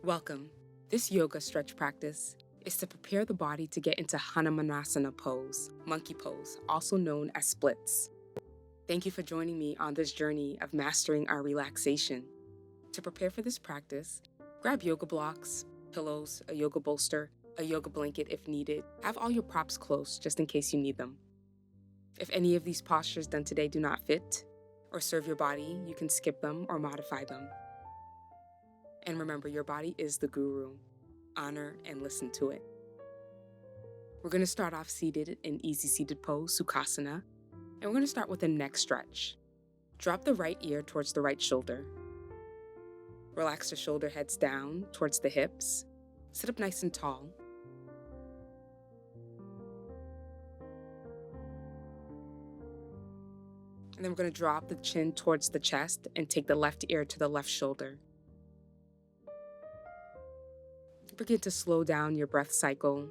Welcome. This yoga stretch practice is to prepare the body to get into Hanumanasana Pose, monkey pose, also known as splits. Thank you for joining me on this journey of mastering our relaxation. To prepare for this practice, grab yoga blocks, pillows, a yoga bolster, a yoga blanket if needed. Have all your props close just in case you need them. If any of these postures done today do not fit or serve your body, you can skip them or modify them. And remember, your body is the guru. Honor and listen to it. We're going to start off seated in easy seated pose, Sukhasana, and we're going to start with a neck stretch. Drop the right ear towards the right shoulder. Relax the shoulder heads down towards the hips. Sit up nice and tall. And then we're going to drop the chin towards the chest and take the left ear to the left shoulder. Begin to slow down your breath cycle,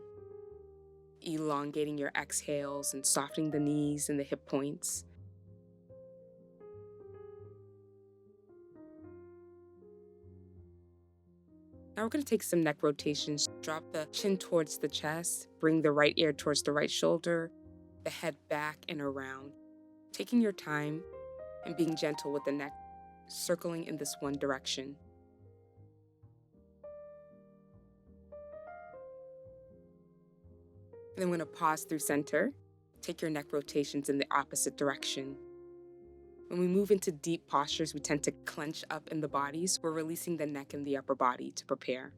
elongating your exhales and softening the knees and the hip points. Now we're going to take some neck rotations. Drop the chin towards the chest, bring the right ear towards the right shoulder, the head back and around. Taking your time and being gentle with the neck, circling in this one direction. And then we're going to pause through center. Take your neck rotations in the opposite direction. When we move into deep postures, we tend to clench up in the bodies. We're releasing the neck and the upper body to prepare.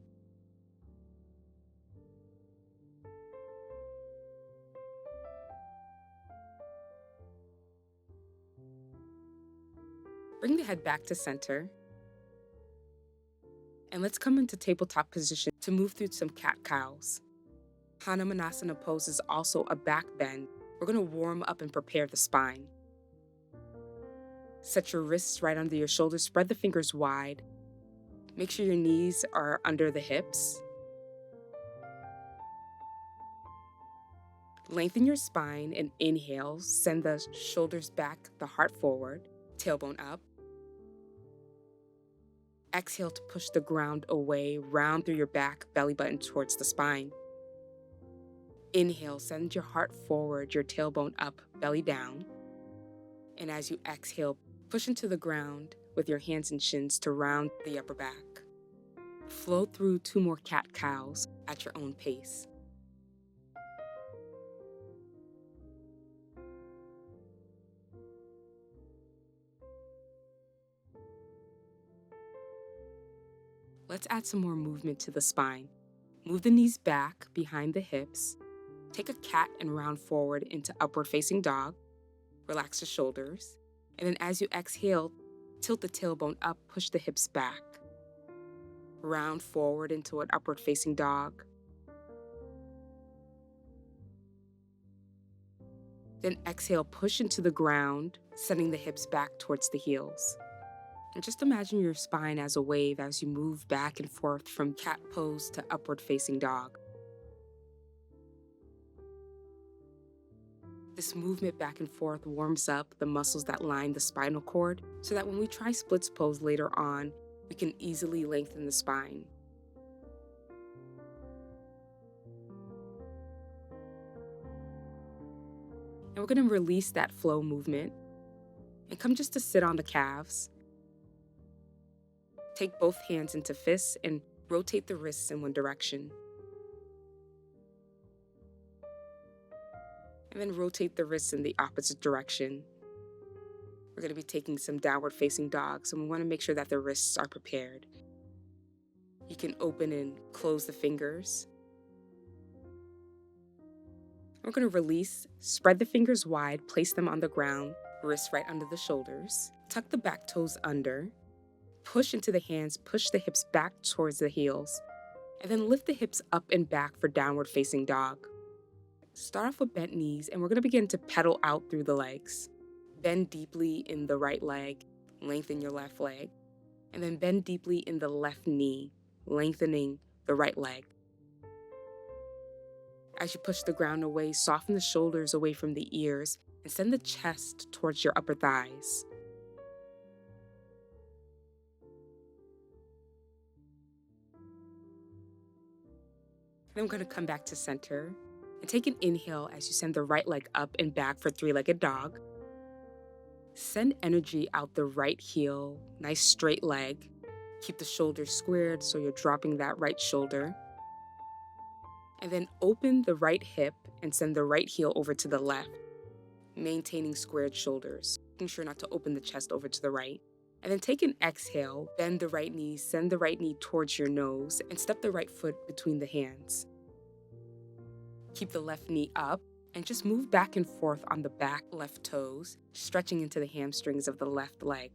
Bring the head back to center. And let's come into tabletop position to move through some cat-cows. Hanumanasana Pose is also a back bend. We're going to warm up and prepare the spine. Set your wrists right under your shoulders. Spread the fingers wide. Make sure your knees are under the hips. Lengthen your spine and inhale. Send the shoulders back, the heart forward, tailbone up. Exhale to push the ground away, round through your back, belly button towards the spine. Inhale, send your heart forward, your tailbone up, belly down. And as you exhale, push into the ground with your hands and shins to round the upper back. Flow through 2 more cat-cows at your own pace. Let's add some more movement to the spine. Move the knees back behind the hips. Take a cat and round forward into upward facing dog. Relax the shoulders. And then as you exhale, tilt the tailbone up, push the hips back. Round forward into an upward facing dog. Then exhale, push into the ground, sending the hips back towards the heels. And just imagine your spine as a wave as you move back and forth from cat pose to upward facing dog. This movement back and forth warms up the muscles that line the spinal cord so that when we try splits pose later on, we can easily lengthen the spine. And we're going to release that flow movement and come just to sit on the calves. Take both hands into fists and rotate the wrists in one direction. And then rotate the wrists in the opposite direction. We're going to be taking some downward facing dogs, and we want to make sure that the wrists are prepared. You can open and close the fingers. We're going to release, spread the fingers wide, place them on the ground, wrists right under the shoulders. Tuck the back toes under. Push into the hands, push the hips back towards the heels, and then lift the hips up and back for downward facing dog. Start off with bent knees, and we're going to begin to pedal out through the legs. Bend deeply in the right leg, lengthen your left leg, and then bend deeply in the left knee, lengthening the right leg. As you push the ground away, soften the shoulders away from the ears, and send the chest towards your upper thighs. Then we're going to come back to center and take an inhale as you send the right leg up and back for three-legged dog. Send energy out the right heel, nice straight leg. Keep the shoulders squared so you're dropping that right shoulder. And then open the right hip and send the right heel over to the left, maintaining squared shoulders, making sure not to open the chest over to the right. And then take an exhale, bend the right knee, send the right knee towards your nose, and step the right foot between the hands. Keep the left knee up and just move back and forth on the back left toes, stretching into the hamstrings of the left leg.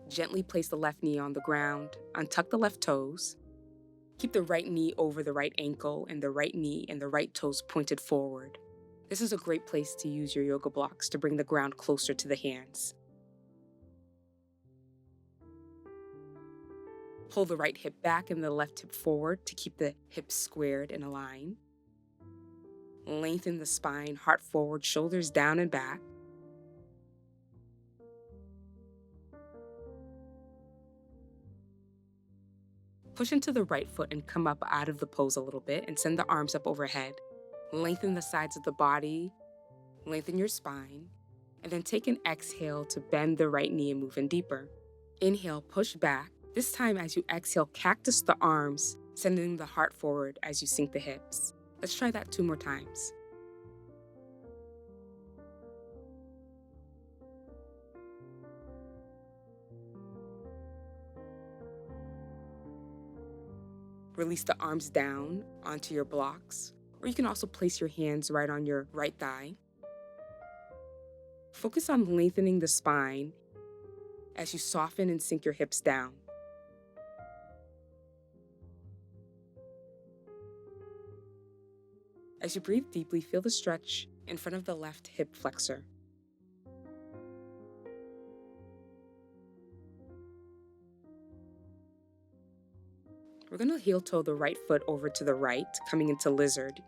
Gently place the left knee on the ground, untuck the left toes. Keep the right knee over the right ankle and the right knee and the right toes pointed forward. This is a great place to use your yoga blocks to bring the ground closer to the hands. Pull the right hip back and the left hip forward to keep the hips squared and aligned. Lengthen the spine, heart forward, shoulders down and back. Push into the right foot and come up out of the pose a little bit and send the arms up overhead. Lengthen the sides of the body, lengthen your spine, and then take an exhale to bend the right knee and move in deeper. Inhale, push back. This time as you exhale, cactus the arms, sending the heart forward as you sink the hips. Let's try that 2 more times. Release the arms down onto your blocks, or you can also place your hands right on your right thigh. Focus on lengthening the spine as you soften and sink your hips down. As you breathe deeply, feel the stretch in front of the left hip flexor. We're going to heel toe the right foot over to the right, coming into lizard.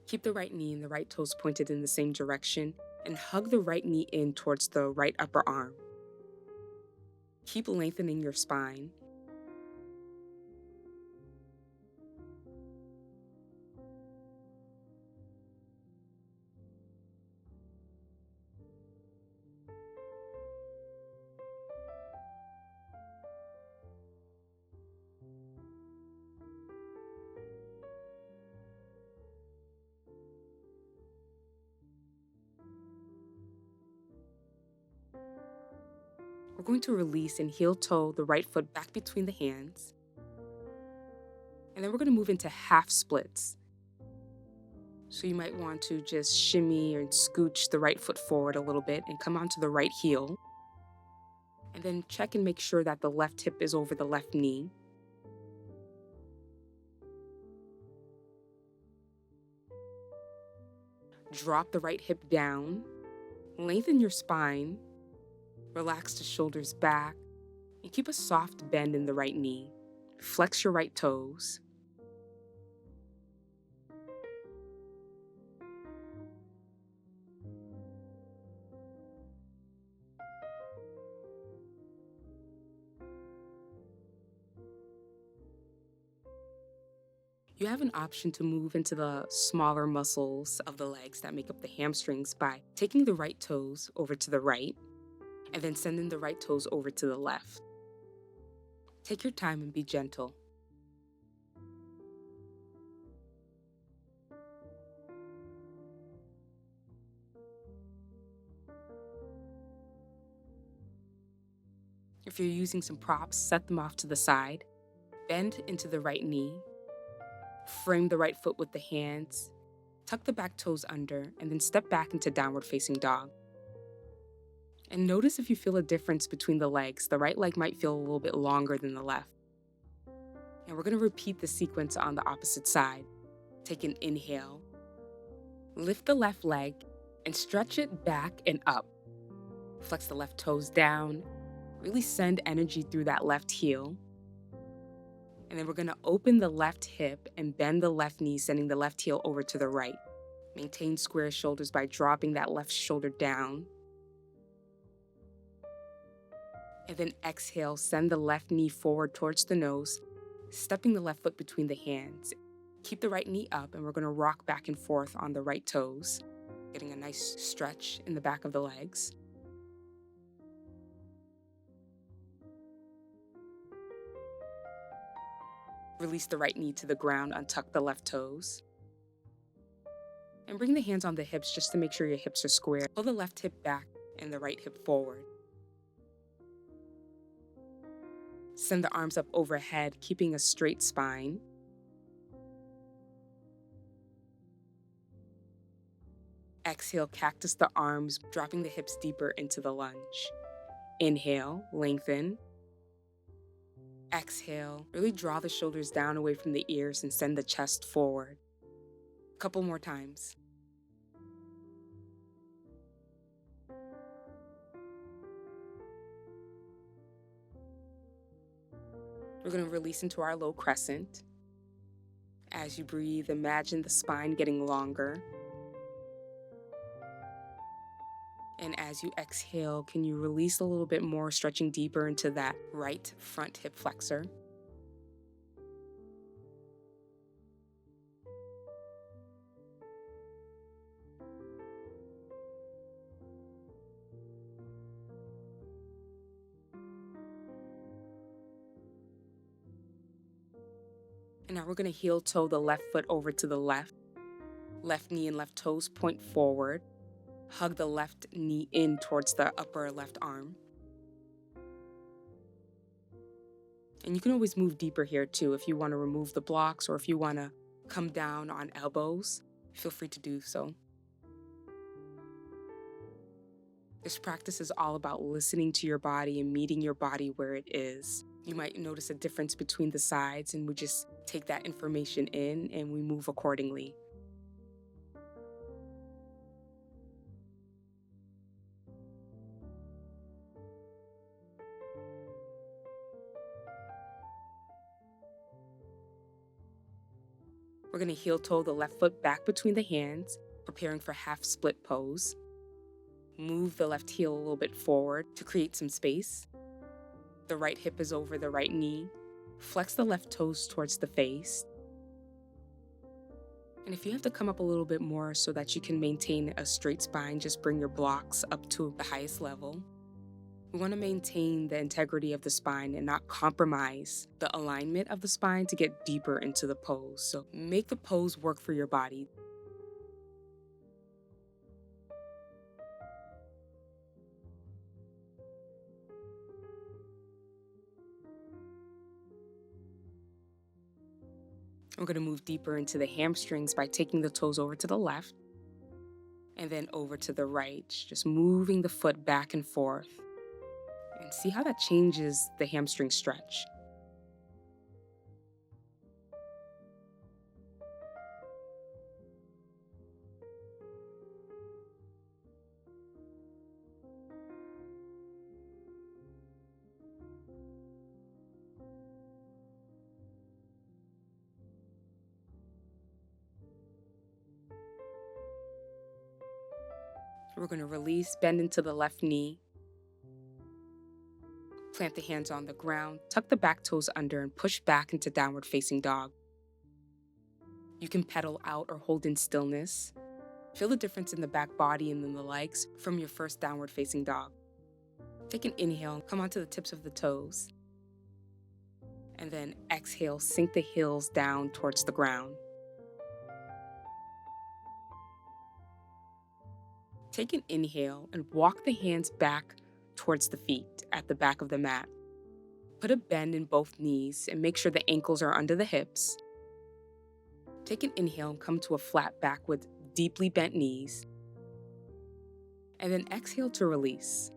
Keep the right knee and the right toes pointed in the same direction and hug the right knee in towards the right upper arm. Keep lengthening your spine. We're going to release and heel toe the right foot back between the hands. And then we're going to move into half splits. So you might want to just shimmy or scooch the right foot forward a little bit and come onto the right heel. And then check and make sure that the left hip is over the left knee. Drop the right hip down. Lengthen your spine. Relax the shoulders back and keep a soft bend in the right knee. Flex your right toes. You have an option to move into the smaller muscles of the legs that make up the hamstrings by taking the right toes over to the right and then sending the right toes over to the left. Take your time and be gentle. If you're using some props, set them off to the side. Bend into the right knee. Frame the right foot with the hands. Tuck the back toes under and then step back into downward facing dog. And notice if you feel a difference between the legs. The right leg might feel a little bit longer than the left. And we're going to repeat the sequence on the opposite side. Take an inhale. Lift the left leg and stretch it back and up. Flex the left toes down. Really send energy through that left heel. And then we're going to open the left hip and bend the left knee, sending the left heel over to the right. Maintain square shoulders by dropping that left shoulder down. And then exhale, send the left knee forward towards the nose, stepping the left foot between the hands. Keep the right knee up, and we're going to rock back and forth on the right toes, getting a nice stretch in the back of the legs. Release the right knee to the ground, untuck the left toes. And bring the hands on the hips just to make sure your hips are square. Pull the left hip back and the right hip forward. Send the arms up overhead, keeping a straight spine. Exhale, cactus the arms, dropping the hips deeper into the lunge. Inhale, lengthen. Exhale, really draw the shoulders down away from the ears and send the chest forward. A couple more times. We're going to release into our low crescent. As you breathe, imagine the spine getting longer. And as you exhale, can you release a little bit more, stretching deeper into that right front hip flexor? And now we're going to heel toe the left foot over to the left. Left knee and left toes point forward. Hug the left knee in towards the upper left arm. And you can always move deeper here too. If you want to remove the blocks or if you want to come down on elbows, feel free to do so. This practice is all about listening to your body and meeting your body where it is. You might notice a difference between the sides, and we just take that information in and we move accordingly. We're going to heel toe the left foot back between the hands, preparing for half split pose. Move the left heel a little bit forward to create some space. The right hip is over the right knee. Flex the left toes towards the face. And if you have to come up a little bit more so that you can maintain a straight spine, just bring your blocks up to the highest level. We want to maintain the integrity of the spine and not compromise the alignment of the spine to get deeper into the pose. So make the pose work for your body. We're going to move deeper into the hamstrings by taking the toes over to the left and then over to the right, just moving the foot back and forth. And see how that changes the hamstring stretch. We're going to release, bend into the left knee. Plant the hands on the ground, tuck the back toes under, and push back into downward facing dog. You can pedal out or hold in stillness. Feel the difference in the back body and in the legs from your first downward facing dog. Take an inhale and come onto the tips of the toes. And then exhale, sink the heels down towards the ground. Take an inhale and walk the hands back towards the feet at the back of the mat. Put a bend in both knees and make sure the ankles are under the hips. Take an inhale and come to a flat back with deeply bent knees. And then exhale to release.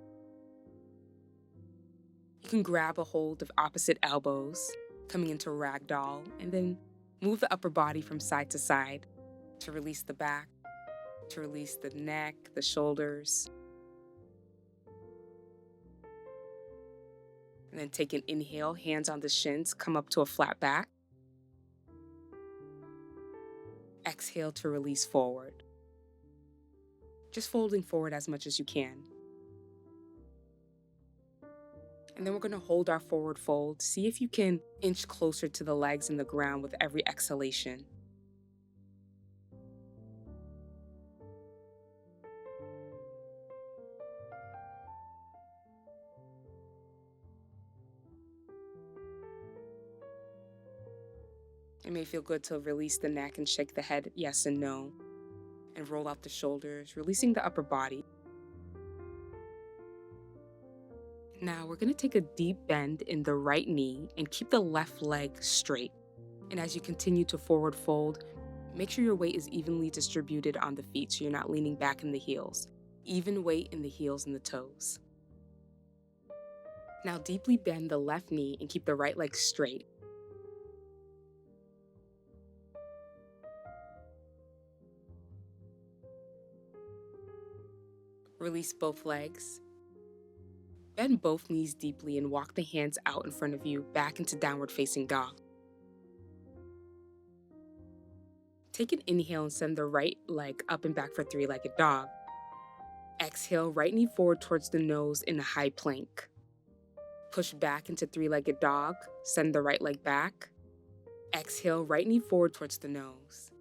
You can grab a hold of opposite elbows, coming into ragdoll, and then move the upper body from side to side to release the back, to release the neck, the shoulders. And then take an inhale, hands on the shins, come up to a flat back. Exhale to release forward. Just folding forward as much as you can. And then we're going to hold our forward fold. See if you can inch closer to the legs and the ground with every exhalation. It may feel good to release the neck and shake the head yes and no, and roll out the shoulders, releasing the upper body. Now we're going to take a deep bend in the right knee and keep the left leg straight. And as you continue to forward fold, make sure your weight is evenly distributed on the feet so you're not leaning back in the heels. Even weight in the heels and the toes. Now deeply bend the left knee and keep the right leg straight. Release both legs. Bend both knees deeply and walk the hands out in front of you back into downward facing dog. Take an inhale and send the right leg up and back for three-legged dog. Exhale, right knee forward towards the nose in a high plank. Push back into three-legged dog, send the right leg back. Exhale, right knee forward towards the nose.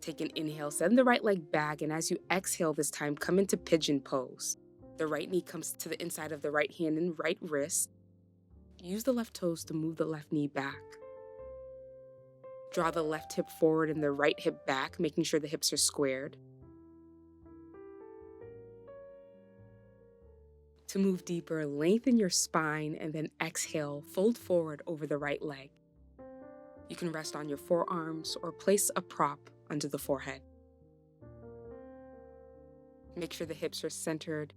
Take an inhale, send the right leg back, and as you exhale this time, come into pigeon pose. The right knee comes to the inside of the right hand and right wrist. Use the left toes to move the left knee back. Draw the left hip forward and the right hip back, making sure the hips are squared. To move deeper, lengthen your spine and then exhale, fold forward over the right leg. You can rest on your forearms or place a prop under the forehead. Make sure the hips are centered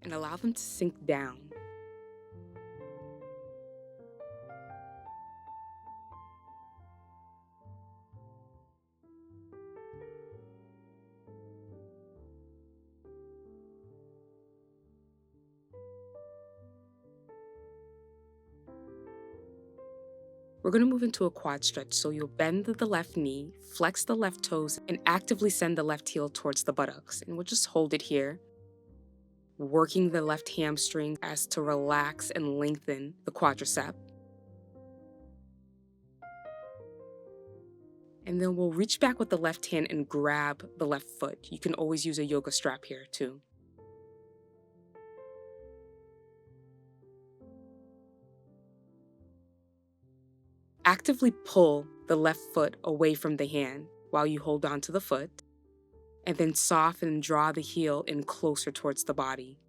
and allow them to sink down. We're going to move into a quad stretch, so you'll bend the left knee, flex the left toes, and actively send the left heel towards the buttocks. And we'll just hold it here, working the left hamstring as to relax and lengthen the quadricep. And then we'll reach back with the left hand and grab the left foot. You can always use a yoga strap here too. Actively pull the left foot away from the hand while you hold on to the foot, and then soften and draw the heel in closer towards the body.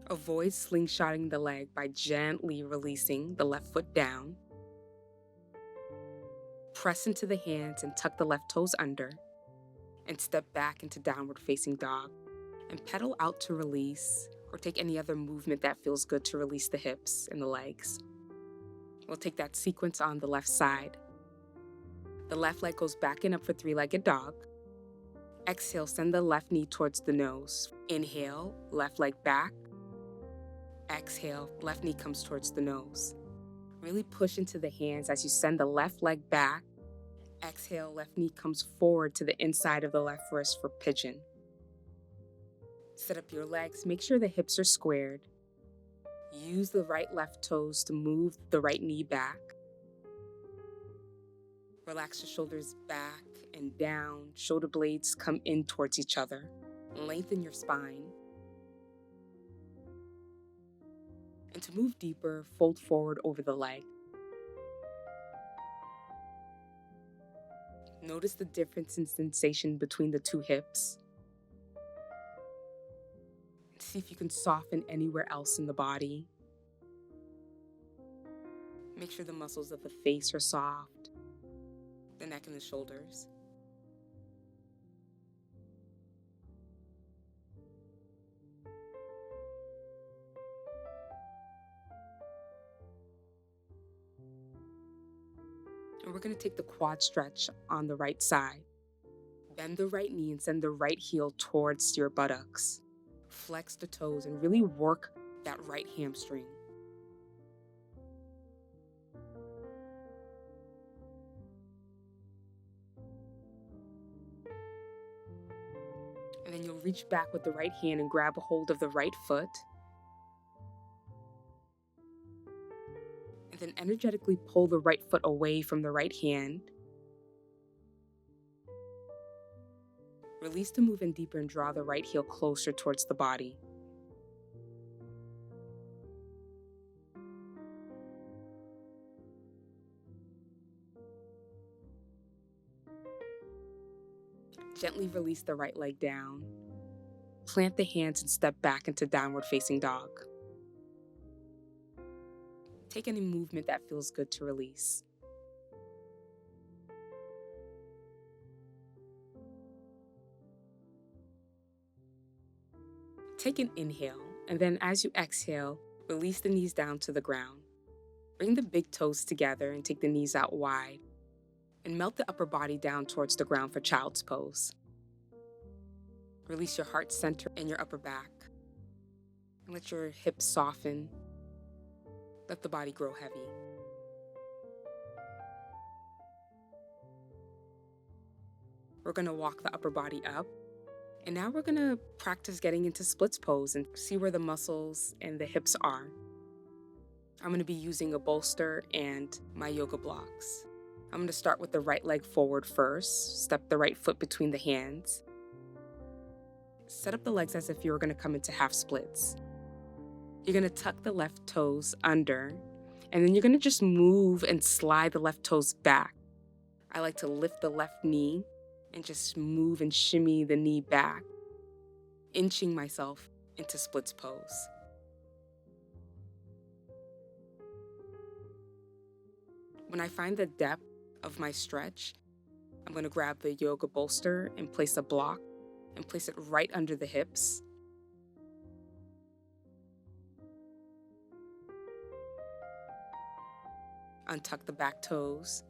Avoid slingshotting the leg by gently releasing the left foot down. Press into the hands and tuck the left toes under, and step back into downward facing dog, and pedal out to release, or take any other movement that feels good to release the hips and the legs. We'll take that sequence on the left side. The left leg goes back and up for three-legged dog. Exhale, send the left knee towards the nose. Inhale, left leg back. Exhale, left knee comes towards the nose. Really push into the hands as you send the left leg back. Exhale, left knee comes forward to the inside of the left wrist for pigeon. Set up your legs, make sure the hips are squared. Use the right left toes to move the right knee back. Relax the shoulders back and down. Shoulder blades come in towards each other. Lengthen your spine. And to move deeper, fold forward over the leg. Notice the difference in sensation between the two hips. See if you can soften anywhere else in the body. Make sure the muscles of the face are soft, the neck and the shoulders. And we're going to take the quad stretch on the right side. Bend the right knee and send the right heel towards your buttocks. Flex the toes and really work that right hamstring. And Then you'll reach back with the right hand and grab a hold of the right foot. And then energetically pull the right foot away from the right hand. Release the movement deeper and draw the right heel closer towards the body. Gently release the right leg down. Plant the hands and step back into downward facing dog. Take any movement that feels good to release. Take an inhale, and then as you exhale, release the knees down to the ground. Bring the big toes together and take the knees out wide. And melt the upper body down towards the ground for child's pose. Release your heart center and your upper back. And let your hips soften. Let the body grow heavy. We're going to walk the upper body up. And now we're going to practice getting into splits pose and see where the muscles and the hips are. I'm going to be using a bolster and my yoga blocks. I'm going to start with the right leg forward first. Step the right foot between the hands. Set up the legs as if you were going to come into half splits. You're going to tuck the left toes under, and then you're going to just move and slide the left toes back. I like to lift the left knee and just move and shimmy the knee back, inching myself into splits pose. When I find the depth of my stretch, I'm going to grab the yoga bolster and place a block and place it right under the hips. Untuck the back toes.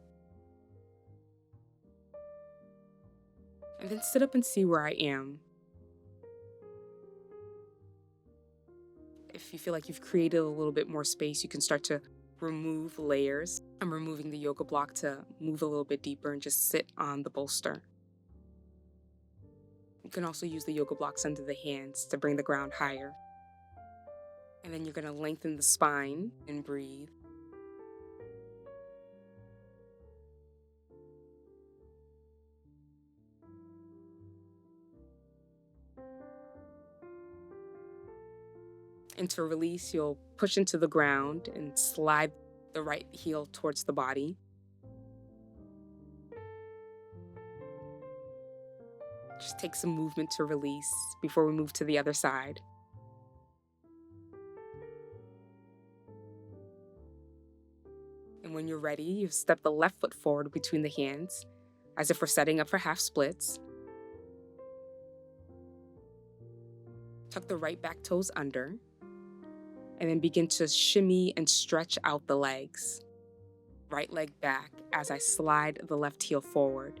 And then sit up and see where I am. If you feel like you've created a little bit more space, you can start to remove layers. I'm removing the yoga block to move a little bit deeper and just sit on the bolster. You can also use the yoga blocks under the hands to bring the ground higher. And then you're going to lengthen the spine and breathe. And to release, you'll push into the ground and slide the right heel towards the body. Just take some movement to release before we move to the other side. And when you're ready, you step the left foot forward between the hands, as if we're setting up for half splits. Tuck the right back toes under. And then begin to shimmy and stretch out the legs. Right leg back as I slide the left heel forward.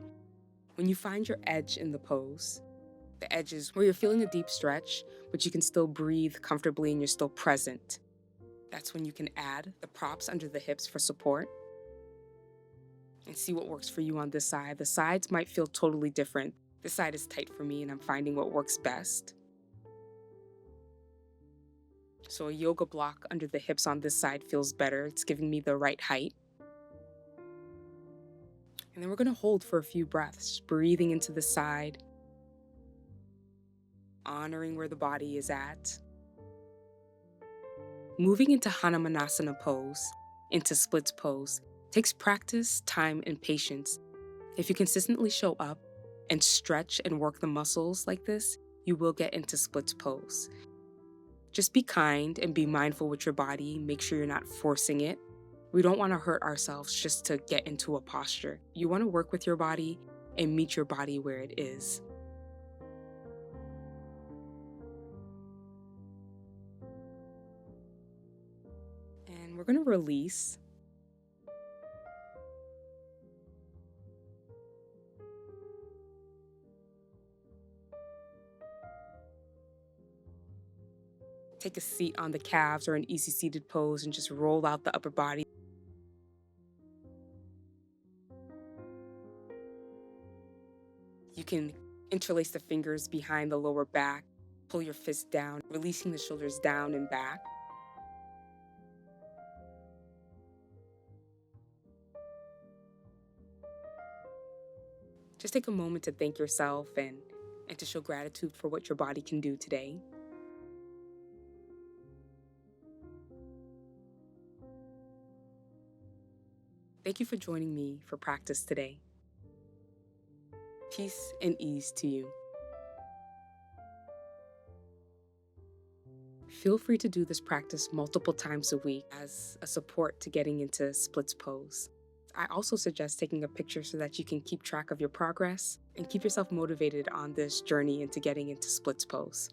When you find your edge in the pose, the edge is where you're feeling a deep stretch, but you can still breathe comfortably and you're still present. That's when you can add the props under the hips for support. And see what works for you on this side. The sides might feel totally different. This side is tight for me and I'm finding what works best. So a yoga block under the hips on this side feels better. It's giving me the right height. And then we're going to hold for a few breaths, breathing into the side, honoring where the body is at. Moving into Hanumanasana Pose, into splits pose, takes practice, time, and patience. If you consistently show up and stretch and work the muscles like this, you will get into splits pose. Just be kind and be mindful with your body. Make sure you're not forcing it. We don't want to hurt ourselves just to get into a posture. You want to work with your body and meet your body where it is. And we're going to release. Take a seat on the calves or an easy seated pose and just roll out the upper body. You can Interlace the fingers behind the lower back. Pull your fists down, releasing the shoulders down and back. Just take a moment to thank yourself and to show gratitude for what your body can do today. Thank you for joining me for practice today. Peace and ease to you. Feel free to do this practice multiple times a week as a support to getting into splits pose. I also suggest taking a picture so that you can keep track of your progress and keep yourself motivated on this journey into getting into splits pose.